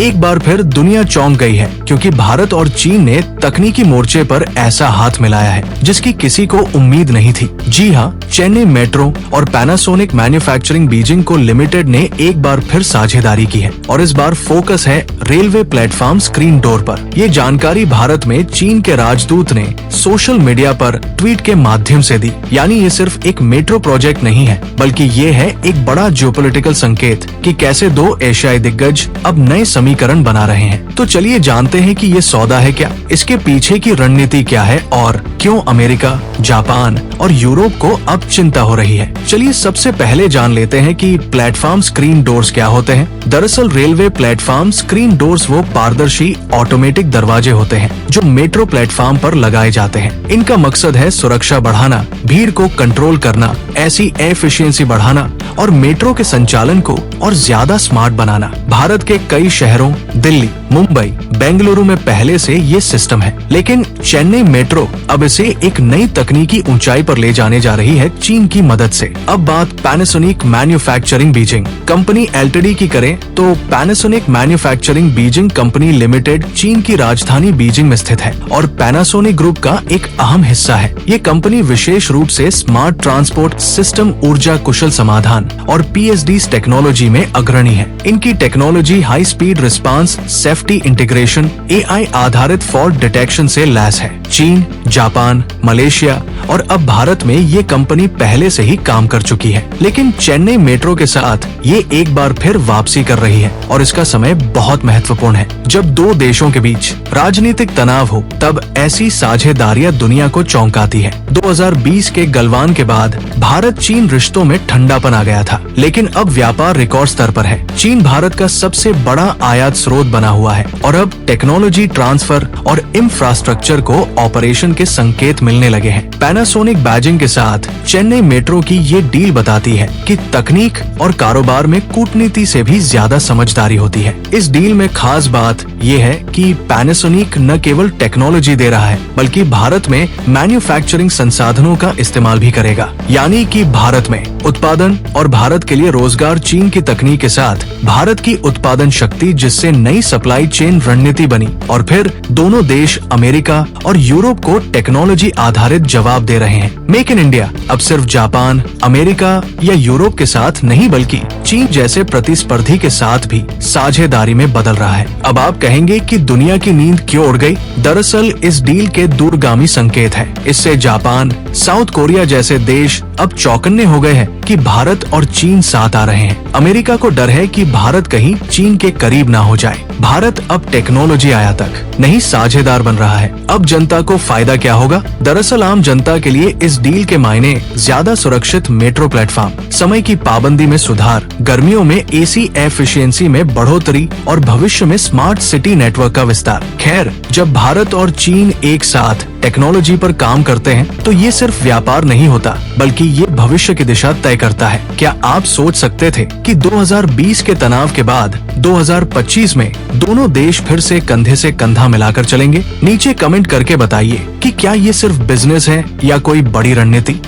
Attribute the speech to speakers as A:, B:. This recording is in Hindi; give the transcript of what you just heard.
A: एक बार फिर दुनिया चौंक गई है, क्योंकि भारत और चीन ने तकनीकी मोर्चे पर ऐसा हाथ मिलाया है जिसकी किसी को उम्मीद नहीं थी। जी हाँ, चेन्नई मेट्रो और पैनासोनिक मैन्युफैक्चरिंग बीजिंग को लिमिटेड ने एक बार फिर साझेदारी की है और इस बार फोकस है रेलवे प्लेटफॉर्म स्क्रीन डोर पर। ये जानकारी भारत में चीन के राजदूत ने सोशल मीडिया पर ट्वीट के माध्यम से दी। यानी ये सिर्फ एक मेट्रो प्रोजेक्ट नहीं है, बल्कि ये है एक बड़ा जियोपॉलिटिकल संकेत कि कैसे दो एशियाई दिग्गज अब नए समीकरण बना रहे हैं। तो चलिए जानते हैं कि ये सौदा है क्या, इसके पीछे की रणनीति क्या है और क्यों अमेरिका, जापान और यूरोप को अब चिंता हो रही है। चलिए सबसे पहले जान लेते हैं कि प्लेटफॉर्म स्क्रीन डोर्स क्या होते हैं। दरअसल रेलवे प्लेटफॉर्म स्क्रीन डोर्स वो पारदर्शी ऑटोमेटिक दरवाजे होते हैं जो मेट्रो प्लेटफॉर्म पर लगाए जाते हैं। इनका मकसद है सुरक्षा बढ़ाना, भीड़ को कंट्रोल करना, ऐसी एफिशिएंसी बढ़ाना और मेट्रो के संचालन को और ज्यादा स्मार्ट बनाना। भारत के कई शहरों दिल्ली, मुंबई, बेंगलुरु में पहले से ये सिस्टम है, लेकिन चेन्नई मेट्रो अब इसे एक नई तकनीकी ऊंचाई पर ले जाने जा रही है चीन की मदद से। अब बात Panasonic manufacturing Beijing company LTD की करें तो Panasonic manufacturing Beijing company limited चीन की राजधानी बीजिंग में स्थित है और पैनासोनिक ग्रुप का एक अहम हिस्सा है। ये कंपनी विशेष रूप से स्मार्ट ट्रांसपोर्ट सिस्टम, ऊर्जा कुशल समाधान और पीएसडी टेक्नोलॉजी में अग्रणी है। इनकी technology high speed response, safety integration, AI आधारित फॉल्ट डिटेक्शन से लैस है। चीन, जापान, मलेशिया और अब भारत में ये कंपनी पहले से ही काम कर चुकी है, लेकिन चेन्नई मेट्रो के साथ ये एक बार फिर वापसी कर रही है और इसका समय बहुत महत्वपूर्ण है। जब दो देशों के बीच राजनीतिक तनाव हो तब ऐसी साझेदारियां दुनिया को चौंकाती है। 2020 के गलवान के बाद भारत चीन रिश्तों में ठंडापन आ गया था, लेकिन अब व्यापार रिकॉर्ड स्तर पर है। चीन भारत का सबसे बड़ा आयात स्रोत बना हुआ है और अब टेक्नोलॉजी ट्रांसफर और इंफ्रास्ट्रक्चर को ऑपरेशन के संकेत मिलने लगे हैं। पैनासोनिक बैजिंग के साथ चेन्नई मेट्रो की ये डील बताती है कि तकनीक और कारोबार में कूटनीति से भी ज्यादा समझदारी होती है। इस डील में खास बात ये है कि पैनासोनिक न केवल टेक्नोलॉजी दे रहा है, बल्कि भारत में मैन्युफैक्चरिंग संसाधनों का इस्तेमाल भी करेगा। यानी कि भारत में उत्पादन और भारत के लिए रोजगार। चीन की तकनीक के साथ भारत की उत्पादन शक्ति, जिससे नई सप्लाई चेन रणनीति बनी और फिर दोनों देश अमेरिका और यूरोप को टेक्नोलॉजी आधारित जवाब दे रहे हैं। मेक इन इंडिया अब सिर्फ जापान, अमेरिका या यूरोप के साथ नहीं, बल्कि चीन जैसे प्रतिस्पर्धी के साथ भी साझेदारी में बदल रहा है। अब आप कहेंगे कि दुनिया की नींद क्यों उड़ गई? दरअसल इस डील के दूरगामी संकेत है। इससे जापान, साउथ कोरिया जैसे देश अब चौकन्ने हो गए हैं कि भारत और चीन साथ आ रहे हैं। अमेरिका को डर है कि भारत कहीं चीन के करीब ना हो जाए। भारत अब टेक्नोलॉजी आयातक नहीं, साझेदार बन रहा है। अब जनता को फायदा क्या होगा? दरअसल आम जनता के लिए इस डील के मायने ज्यादा सुरक्षित मेट्रो प्लेटफॉर्म, समय की पाबंदी में सुधार, गर्मियों में एसी एफिशिएंसी में बढ़ोतरी और भविष्य में स्मार्ट सिटी नेटवर्क का विस्तार। खैर, जब भारत और चीन एक साथ टेक्नोलॉजी पर काम करते हैं तो ये सिर्फ व्यापार नहीं होता, बल्कि ये भविष्य की दिशा तय करता है। क्या आप सोच सकते थे कि 2020 के तनाव के बाद 2025 में दोनों देश फिर से कंधे से कंधा मिलाकर चलेंगे? नीचे कमेंट करके बताइए कि क्या ये सिर्फ बिजनेस है या कोई बड़ी रणनीति।